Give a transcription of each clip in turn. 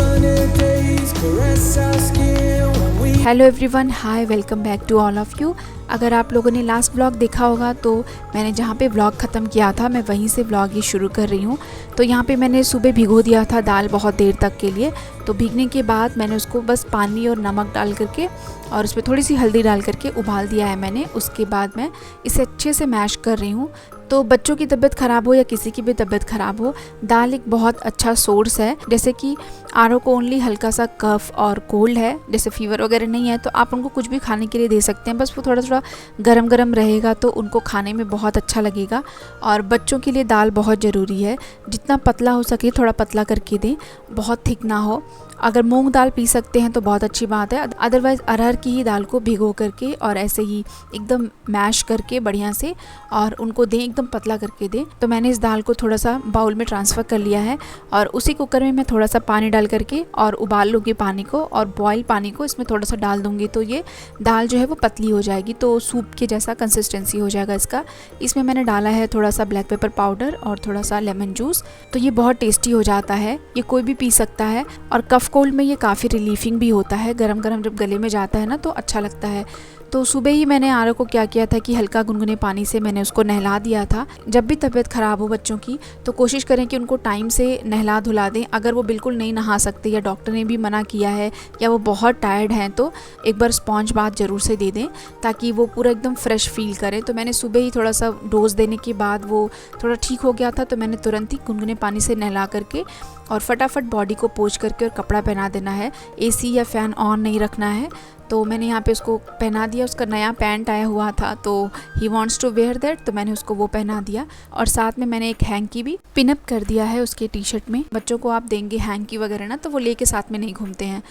sunny days caress our skin when we hello everyone, hi, welcome back to all of you. अगर आप लोगों ने last vlog देखा होगा तो मैंने जहाँ पे व्लॉग ख़त्म किया था मैं वहीं से व्लॉग ये शुरू कर रही हूँ। तो यहाँ पे मैंने सुबह भिगो दिया था दाल बहुत देर तक के लिए। तो भीगने के बाद मैंने उसको बस पानी और नमक डाल करके और उसमें थोड़ी सी हल्दी डाल करके उबाल दिया है मैंने। उसके बाद मैं इसे अच्छे से मैश कर रही हूँ। तो बच्चों की तबीयत ख़राब हो या किसी की भी तबीयत ख़राब हो, दाल एक बहुत अच्छा सोर्स है। जैसे कि आरो को ओनली हल्का सा कफ और कोल्ड है, जैसे फीवर वगैरह नहीं है, तो आप उनको कुछ भी खाने के लिए दे सकते हैं। बस वो थोड़ा थोड़ा गरम गरम रहेगा तो उनको खाने में बहुत अच्छा लगेगा। और बच्चों के लिए दाल बहुत ज़रूरी है, जितना पतला हो सके थोड़ा पतला करके दें, बहुत थिक ना हो। अगर मूंग दाल पी सकते हैं तो बहुत अच्छी बात है, अदरवाइज़ अरहर की ही दाल को भिगो करके और ऐसे ही एकदम मैश करके बढ़िया से और उनको दें, एकदम पतला करके दें। तो मैंने इस दाल को थोड़ा सा बाउल में ट्रांसफ़र कर लिया है और उसी कुकर में मैं थोड़ा सा पानी डाल करके और उबाल लूँगी पानी को, और बॉयल पानी को इसमें थोड़ा सा डाल दूँगी। तो ये दाल जो है वो पतली हो जाएगी, तो सूप के जैसा कंसिस्टेंसी हो जाएगा इसका। इसमें मैंने डाला है थोड़ा सा ब्लैक पेपर पाउडर और थोड़ा सा लेमन जूस। तो ये बहुत टेस्टी हो जाता है, ये कोई भी पी सकता है। और कफ कोल्ड में ये काफ़ी रिलीफिंग भी होता है, गरम गरम जब गले में जाता है ना तो अच्छा लगता है। तो सुबह ही मैंने आरो को क्या किया था कि हल्का गुनगुने पानी से मैंने उसको नहला दिया था। जब भी तबीयत ख़राब हो बच्चों की तो कोशिश करें कि उनको टाइम से नहला धुला दें। अगर वो बिल्कुल नहीं नहा सकते या डॉक्टर ने भी मना किया है या वो बहुत टायर्ड हैं तो एक बार स्पॉन्ज बाथ ज़रूर से दे दें, ताकि वो पूरा एकदम फ्रेश फील करें। तो मैंने सुबह ही थोड़ा सा डोज देने के बाद वो थोड़ा ठीक हो गया था, तो मैंने तुरंत ही गुनगुने पानी से नहला करके और फटाफट बॉडी को पोंछ करके और कपड़ा पहना देना है। एसी या फ़ैन ऑन नहीं रखना है। तो मैंने यहाँ पे उसको पहना दिया। उसका नया पैंट आया हुआ था तो he wants to wear that, तो मैंने उसको वो पहना दिया। और साथ में मैंने एक हैंकी भी पिन अप कर दिया है उसके टी शर्ट में। बच्चों को आप देंगे हैंकी वगैरह ना तो वो लेके साथ में नहीं घूमते हैं।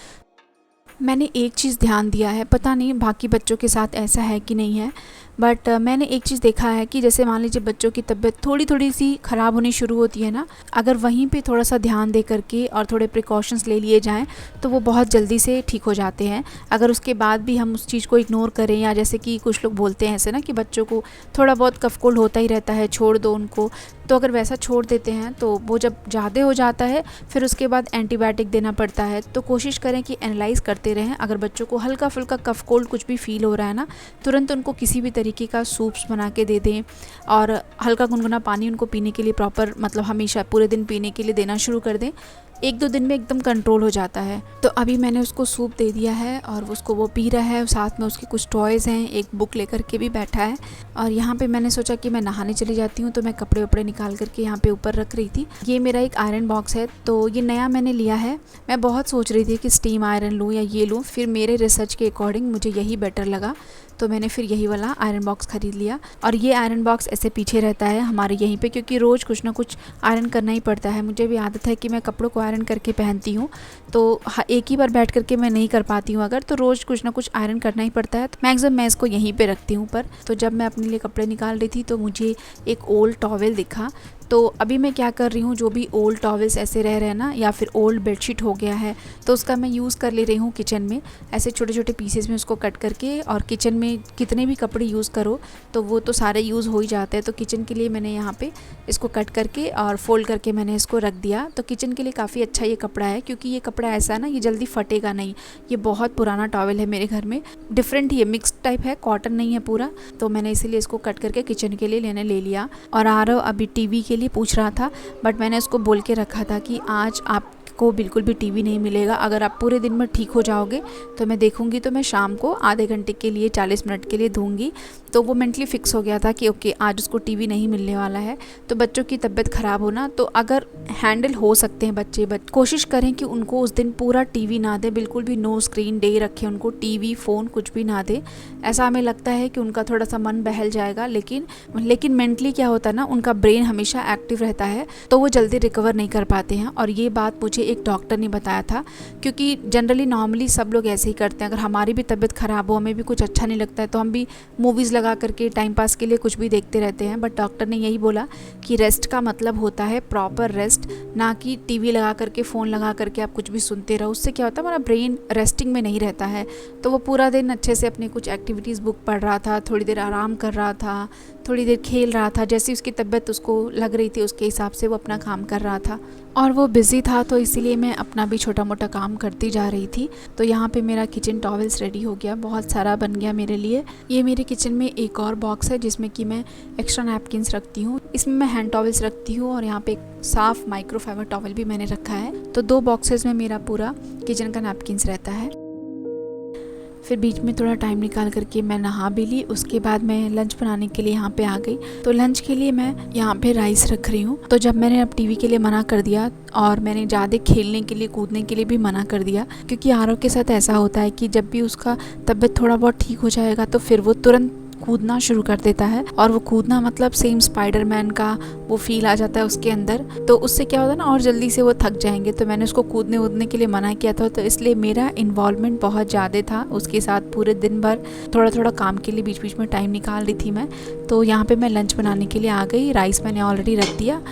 मैंने एक चीज़ ध्यान दिया है, पता नहीं बाकी बच्चों के साथ ऐसा है कि नहीं है, बट मैंने एक चीज़ देखा है कि जैसे मान लीजिए बच्चों की तबीयत थोड़ी थोड़ी सी ख़राब होनी शुरू होती है ना, अगर वहीं पे थोड़ा सा ध्यान दे करके और थोड़े प्रिकॉशंस ले लिए जाएं तो वो बहुत जल्दी से ठीक हो जाते हैं। अगर उसके बाद भी हम उस चीज़ को इग्नोर करें, या जैसे कि कुछ लोग बोलते हैं ऐसे ना कि बच्चों को थोड़ा बहुत कफ कोल्ड होता ही रहता है, छोड़ दो उनको, तो अगर वैसा छोड़ देते हैं तो वो जब ज़्यादा हो जाता है फिर उसके बाद एंटीबायोटिक देना पड़ता है। तो कोशिश करें कि एनालाइज़ करते रहें। अगर बच्चों को हल्का फुल्का कफ कोल्ड कुछ भी फील हो रहा है ना, तुरंत उनको किसी भी तरीके का सूप्स बना के दे दें और हल्का गुनगुना पानी उनको पीने के लिए प्रॉपर, मतलब हमेशा पूरे दिन पीने के लिए देना शुरू कर दें। 1-2 दिन में एकदम कंट्रोल हो जाता है। तो अभी मैंने उसको सूप दे दिया है और उसको वो पी रहा है। साथ में उसके कुछ टॉयज़ हैं, एक बुक लेकर के भी बैठा है। और यहाँ पे मैंने सोचा कि मैं नहाने चली जाती हूँ, तो मैं कपड़े वपड़े निकाल करके यहाँ पे ऊपर रख रही थी। ये मेरा एक आयरन बॉक्स है, तो ये नया मैंने लिया है। मैं बहुत सोच रही थी कि स्टीम आयरन लूँ या ये लूँ, फिर मेरे रिसर्च के अकॉर्डिंग मुझे यही बेटर लगा, तो मैंने फिर यही वाला आयरन बॉक्स ख़रीद लिया। और ये आयरन बॉक्स ऐसे पीछे रहता है हमारे यहीं पे, क्योंकि रोज़ कुछ ना कुछ आयरन करना ही पड़ता है। मुझे भी आदत है कि मैं कपड़ों को आयरन करके पहनती हूँ, तो एक ही बार बैठ करके मैं नहीं कर पाती हूँ अगर, तो रोज़ कुछ ना कुछ आयरन करना ही पड़ता है। तो मैक्सिमम मैं इसको यहीं पे रखती हूँ ऊपर। तो जब मैं अपने लिए कपड़े निकाल रही थी तो मुझे एक ओल्ड टॉवेल दिखा। तो अभी मैं क्या कर रही हूँ, जो भी ओल्ड टॉवेल्स ऐसे रह रहे हैं ना, या फिर ओल्ड बेडशीट हो गया है, तो उसका मैं यूज़ कर ले रही हूँ किचन में। ऐसे छोटे छोटे पीसेस में उसको कट करके, और किचन में कितने भी कपड़े यूज़ करो तो वो तो सारे यूज़ हो ही जाते हैं। तो किचन के लिए मैंने यहाँ पे इसको कट करके और फोल्ड करके मैंने इसको रख दिया। तो किचन के लिए काफ़ी अच्छा ये कपड़ा है, क्योंकि ये कपड़ा ऐसा है ना, ये जल्दी फटेगा नहीं। ये बहुत पुराना टॉवेल है मेरे घर में, डिफरेंट ही है, मिक्स टाइप है, कॉटन नहीं है पूरा। तो मैंने इसीलिए इसको कट करके किचन के लिए ले लिया। और आरव अभी टीवी के लिए पूछ रहा था, बट मैंने उसको बोल के रखा था कि आज आपको बिल्कुल भी टीवी नहीं मिलेगा। अगर आप पूरे दिन में ठीक हो जाओगे तो मैं देखूंगी, तो मैं शाम को आधे घंटे के लिए 40 मिनट के लिए दूंगी। तो वो मेंटली फिक्स हो गया था कि ओके आज उसको टीवी नहीं मिलने वाला है। तो बच्चों की तबीयत ख़राब होना, तो अगर हैंडल हो सकते हैं बच्चे, कोशिश करें कि उनको उस दिन पूरा टीवी ना दें, बिल्कुल भी नो स्क्रीन डे रखें, उनको टीवी फ़ोन कुछ भी ना दें। ऐसा हमें लगता है कि उनका थोड़ा सा मन बहल जाएगा, लेकिन मेंटली क्या होता है ना, उनका ब्रेन हमेशा एक्टिव रहता है, तो वो जल्दी रिकवर नहीं कर पाते हैं। और ये बात मुझे एक डॉक्टर ने बताया था, क्योंकि जनरली नॉर्मली सब लोग ऐसे ही करते हैं। अगर हमारी भी तबीयत ख़राब हो, हमें भी कुछ अच्छा नहीं लगता है, तो हम भी मूवीज़ लगा करके टाइम पास के लिए कुछ भी देखते रहते हैं। बट डॉक्टर ने यही बोला कि रेस्ट का मतलब होता है प्रॉपर रेस्ट, ना कि टीवी लगा करके, फ़ोन लगा करके आप कुछ भी सुनते रहो। उससे क्या होता है, हमारा ब्रेन रेस्टिंग में नहीं रहता है। तो वो पूरा दिन अच्छे से अपनी कुछ एक्टिविटीज़, बुक पढ़ रहा था, थोड़ी देर आराम कर रहा था, थोड़ी देर खेल रहा था। जैसी उसकी तबीयत उसको लग रही थी उसके हिसाब से वो अपना काम कर रहा था और वो बिज़ी था, तो इसीलिए मैं अपना भी छोटा मोटा काम करती जा रही थी। तो यहाँ पे मेरा किचन टॉवल्स रेडी हो गया, बहुत सारा बन गया मेरे लिए। ये मेरे किचन में एक और बॉक्स है जिसमें कि मैं एक्स्ट्रा नैपकिन्स रखती हूँ। इसमें मैं हैंड टॉवल्स रखती हूँ और यहाँ पे एक साफ़ माइक्रोफाइबर टॉवल भी मैंने रखा है। तो 2 बॉक्सेस में मेरा पूरा किचन का नैपकिन्स रहता है। फिर बीच में थोड़ा टाइम निकाल करके मैं नहा भी ली। उसके बाद मैं लंच बनाने के लिए यहाँ पे आ गई। तो लंच के लिए मैं यहाँ पे राइस रख रही हूँ। तो जब मैंने अब टीवी के लिए मना कर दिया और मैंने ज़्यादा खेलने के लिए कूदने के लिए भी मना कर दिया, क्योंकि आरव के साथ ऐसा होता है कि जब भी उसका तबीयत थोड़ा बहुत ठीक हो जाएगा तो फिर वो तुरंत कूदना शुरू कर देता है। और वो कूदना मतलब सेम स्पाइडरमैन का वो फील आ जाता है उसके अंदर। तो उससे क्या होता है ना, और जल्दी से वो थक जाएंगे। तो मैंने उसको कूदने वूदने के लिए मना किया था, तो इसलिए मेरा इन्वॉल्वमेंट बहुत ज़्यादा था उसके साथ। पूरे दिन भर थोड़ा थोड़ा काम के लिए बीच बीच में टाइम निकाल रही थी मैं। तो यहाँ पे मैं लंच बनाने के लिए आ गई। राइस मैंने ऑलरेडी रख दिया।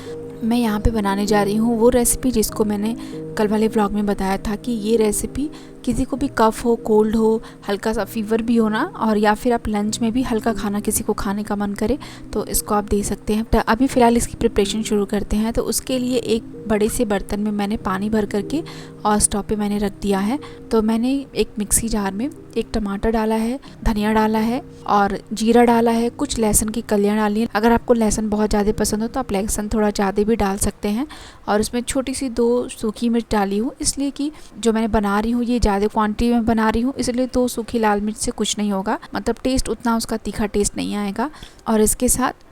मैं यहाँ पे बनाने जा रही हूँ वो रेसिपी जिसको मैंने कल वाले व्लॉग में बताया था कि ये रेसिपी किसी को भी कफ़ हो, कोल्ड हो, हल्का सा फीवर भी हो ना, और या फिर आप लंच में भी हल्का खाना किसी को खाने का मन करे तो इसको आप दे सकते हैं। तो अभी फ़िलहाल इसकी प्रिपरेशन शुरू करते हैं। तो उसके लिए एक बड़े से बर्तन में मैंने पानी भर करके और स्टोव पे मैंने रख दिया है। तो मैंने एक मिक्सी जार में एक टमाटर डाला है, धनिया डाला है और जीरा डाला है, कुछ लहसुन की कलियाँ डाली हैं। अगर आपको लहसुन बहुत ज़्यादा पसंद हो तो आप लहसुन थोड़ा ज़्यादा भी डाल सकते हैं। और उसमें छोटी सी 2 सूखी मिर्च डाली हूँ, इसलिए कि जो मैंने बना रही हूँ ये ज़्यादा क्वांटिटी में बना रही हूँ, इसलिए 2 सूखी लाल मिर्च से कुछ नहीं होगा, मतलब टेस्ट उतना उसका तीखा टेस्ट नहीं आएगा। और इसके साथ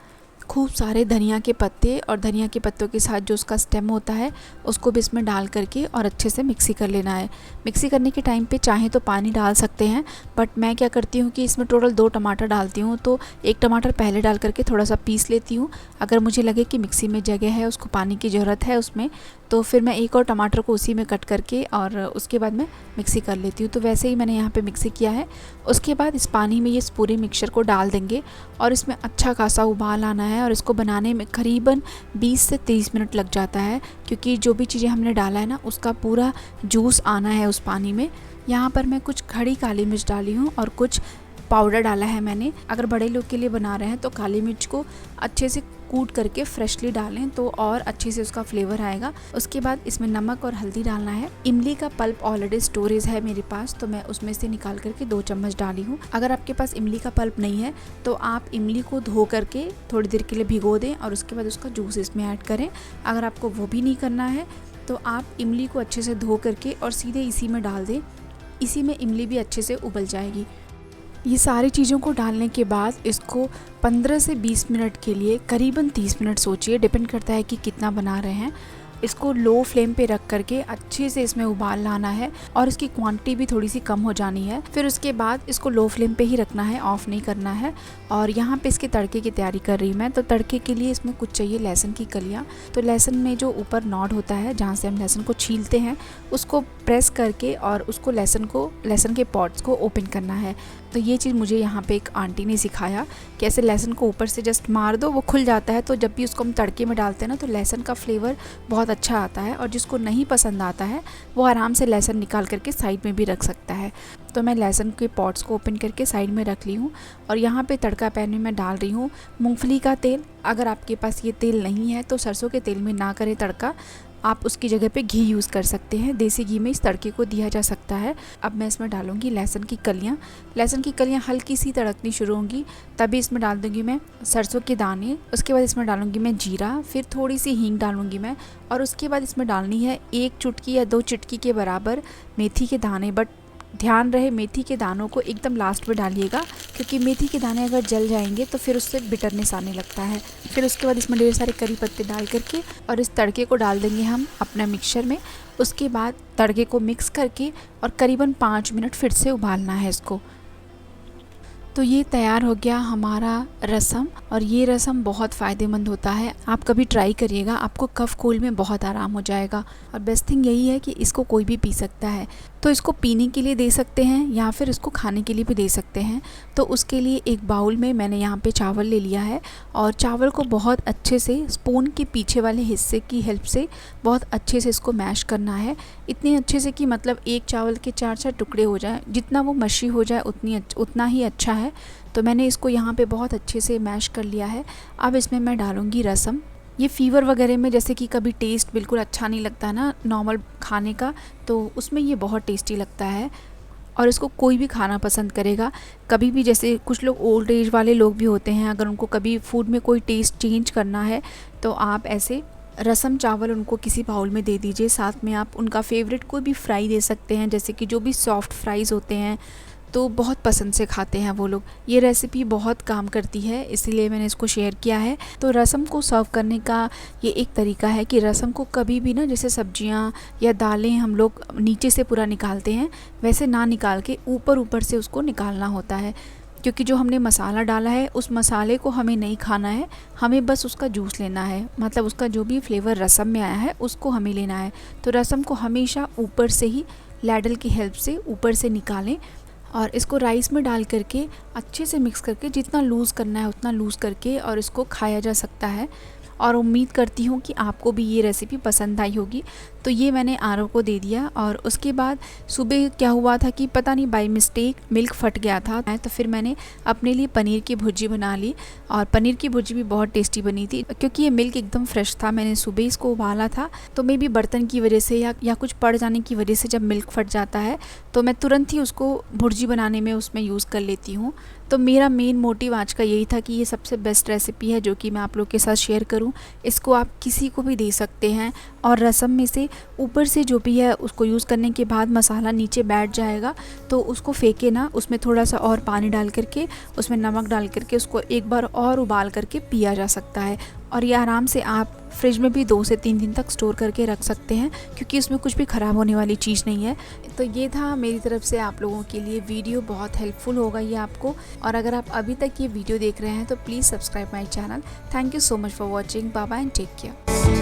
खूब सारे धनिया के पत्ते और धनिया के पत्तों के साथ जो उसका स्टेम होता है उसको भी इसमें डाल करके और अच्छे से मिक्सी कर लेना है। मिक्सी करने के टाइम पे चाहे तो पानी डाल सकते हैं, बट मैं क्या करती हूँ कि इसमें टोटल 2 टमाटर डालती हूँ। तो एक टमाटर पहले डाल करके थोड़ा सा पीस लेती हूँ। अगर मुझे लगे कि मिक्सी में जगह है, उसको पानी की ज़रूरत है उसमें, तो फिर मैं एक और टमाटर को उसी में कट करके और उसके बाद मैं मिक्सी कर लेती हूँ। तो वैसे ही मैंने यहाँ पे मिक्सी किया है। उसके बाद इस पानी में ये इस पूरे मिक्सचर को डाल देंगे और इसमें अच्छा खासा उबाल आना है। और इसको बनाने में करीबन 20 से 30 मिनट लग जाता है, क्योंकि जो भी चीज़ें हमने डाला है ना उसका पूरा जूस आना है उस पानी में। यहाँ पर मैं कुछ खड़ी काली मिर्च डाली हूँ और कुछ पाउडर डाला है मैंने। अगर बड़े लोग के लिए बना रहे हैं तो काली मिर्च को अच्छे से कूट करके फ्रेशली डालें तो और अच्छे से उसका फ्लेवर आएगा। उसके बाद इसमें नमक और हल्दी डालना है। इमली का पल्प ऑलरेडी स्टोरेज है मेरे पास, तो मैं उसमें से निकाल करके 2 चम्मच डाली हूँ। अगर आपके पास इमली का पल्प नहीं है तो आप इमली को धो करके थोड़ी देर के लिए भिगो दें और उसके बाद उसका जूस इसमें ऐड करें। अगर आपको वो भी नहीं करना है तो आप इमली को अच्छे से धो करके और सीधे इसी में डाल दें। इसी में इमली भी अच्छे से उबल जाएगी। ये सारी चीज़ों को डालने के बाद इसको 15 से 20 मिनट के लिए, करीबन 30 मिनट सोचिए, डिपेंड करता है कि कितना बना रहे हैं, इसको लो फ्लेम पे रख करके अच्छे से इसमें उबाल लाना है और इसकी क्वांटिटी भी थोड़ी सी कम हो जानी है। फिर उसके बाद इसको लो फ्लेम पे ही रखना है, ऑफ नहीं करना है। और यहाँ पे इसके तड़के की तैयारी कर रही हूँ मैं। तो तड़के के लिए इसमें कुछ चाहिए लहसुन की कलियाँ। तो लहसुन में जो ऊपर नॉड होता है जहाँ से हम लहसुन को छीलते हैं उसको प्रेस करके और उसको लहसुन के पॉट्स को ओपन करना है। तो ये चीज़ मुझे यहाँ पे एक आंटी ने सिखाया कि ऐसे लहसुन को ऊपर से जस्ट मार दो, वो खुल जाता है। तो जब भी उसको हम तड़के में डालते हैं ना तो लहसुन का फ्लेवर बहुत अच्छा आता है। और जिसको नहीं पसंद आता है वो आराम से लहसुन निकाल करके साइड में भी रख सकता है। तो मैं लहसुन के पॉट्स को ओपन करके साइड में रख ली हूँ। और यहाँ पे तड़का पैन में मैं डाल रही हूँ मूंगफली का तेल। अगर आपके पास ये तेल नहीं है तो सरसों के तेल में ना करें तड़का, आप उसकी जगह पे घी यूज़ कर सकते हैं। देसी घी में इस तड़के को दिया जा सकता है। अब मैं इसमें डालूंगी लहसुन की कलियाँ। लहसुन की कलियाँ हल्की सी तड़कनी शुरू होंगी तभी इसमें डाल दूंगी मैं सरसों के दाने। उसके बाद इसमें डालूंगी मैं जीरा, फिर थोड़ी सी हींग डालूंगी मैं। और उसके बाद इसमें डालनी है 1 चुटकी या 2 चुटकी के बराबर मेथी के दाने। बट ध्यान रहे मेथी के दानों को एकदम लास्ट में डालिएगा, क्योंकि मेथी के दाने अगर जल जाएंगे तो फिर उससे बिटरनेस आने लगता है। फिर उसके बाद इसमें ढेर सारे करी पत्ते डाल करके और इस तड़के को डाल देंगे हम अपना मिक्सचर में। उसके बाद तड़के को मिक्स करके और करीबन 5 मिनट फिर से उबालना है इसको। तो ये तैयार हो गया हमारा रसम। और ये रसम बहुत फ़ायदेमंद होता है, आप कभी ट्राई करिएगा, आपको कफ कोल्ड में बहुत आराम हो जाएगा। और बेस्ट थिंग यही है कि इसको कोई भी पी सकता है। तो इसको पीने के लिए दे सकते हैं या फिर इसको खाने के लिए भी दे सकते हैं। तो उसके लिए एक बाउल में मैंने यहाँ पे चावल ले लिया है और चावल को बहुत अच्छे से स्पून के पीछे वाले हिस्से की हेल्प से बहुत अच्छे से इसको मैश करना है। इतने अच्छे से कि मतलब एक चावल के 4-4 टुकड़े हो जाए, जितना वो मशी हो जाए उतना ही अच्छा है। तो मैंने इसको यहाँ पे बहुत अच्छे से मैश कर लिया है। अब इसमें मैं डालूँगी रसम। ये फ़ीवर वगैरह में जैसे कि कभी टेस्ट बिल्कुल अच्छा नहीं लगता ना नॉर्मल खाने का, तो उसमें ये बहुत टेस्टी लगता है और इसको कोई भी खाना पसंद करेगा। कभी भी जैसे कुछ लोग ओल्ड एज वाले लोग भी होते हैं, अगर उनको कभी फूड में कोई टेस्ट चेंज करना है तो आप ऐसे रसम चावल उनको किसी बाउल में दे दीजिए। साथ में आप उनका फेवरेट कोई भी फ्राई दे सकते हैं, जैसे कि जो भी सॉफ्ट फ्राइज़ होते हैं तो बहुत पसंद से खाते हैं वो लोग। ये रेसिपी बहुत काम करती है, इसीलिए मैंने इसको शेयर किया है। तो रसम को सर्व करने का ये एक तरीका है कि रसम को कभी भी ना, जैसे सब्जियां या दालें हम लोग नीचे से पूरा निकालते हैं, वैसे ना निकाल के ऊपर ऊपर से उसको निकालना होता है। क्योंकि जो हमने मसाला डाला है उस मसाले को हमें नहीं खाना है, हमें बस उसका जूस लेना है, मतलब उसका जो भी फ्लेवर रसम में आया है उसको हमें लेना है। तो रसम को हमेशा ऊपर से ही लैडल की हेल्प से ऊपर से निकालें और इसको राइस में डाल करके अच्छे से मिक्स करके जितना लूज़ करना है उतना लूज़ करके और इसको खाया जा सकता है। और उम्मीद करती हूँ कि आपको भी ये रेसिपी पसंद आई होगी। तो ये मैंने आरव को दे दिया और उसके बाद सुबह क्या हुआ था कि पता नहीं बाय मिस्टेक मिल्क फट गया था, तो फिर मैंने अपने लिए पनीर की भुर्जी बना ली और पनीर की भुर्जी भी बहुत टेस्टी बनी थी। क्योंकि ये मिल्क एकदम फ्रेश था, मैंने सुबह इसको उबाला था, तो मे बी बर्तन की वजह से या कुछ पड़ जाने की वजह से जब मिल्क फट जाता है तो मैं तुरंत ही उसको भुर्जी बनाने में उसमें यूज़ कर लेती हूँ। तो मेरा मेन मोटिव आज का यही था कि ये सबसे बेस्ट रेसिपी है जो कि मैं आप लोग के साथ शेयर करूं। इसको आप किसी को भी दे सकते हैं और रसम में से ऊपर से जो भी है उसको यूज़ करने के बाद मसाला नीचे बैठ जाएगा तो उसको फेंके ना, उसमें थोड़ा सा और पानी डाल करके उसमें नमक डाल करके उसको एक बार और उबाल करके पिया जा सकता है। और ये आराम से आप फ्रिज में भी 2 से 3 दिन तक स्टोर करके रख सकते हैं क्योंकि इसमें कुछ भी ख़राब होने वाली चीज़ नहीं है। तो ये था मेरी तरफ से आप लोगों के लिए वीडियो, बहुत हेल्पफुल होगा ये आपको। और अगर आप अभी तक ये वीडियो देख रहे हैं तो please subscribe my channel. Thank you so much for watching. Bye bye and take care.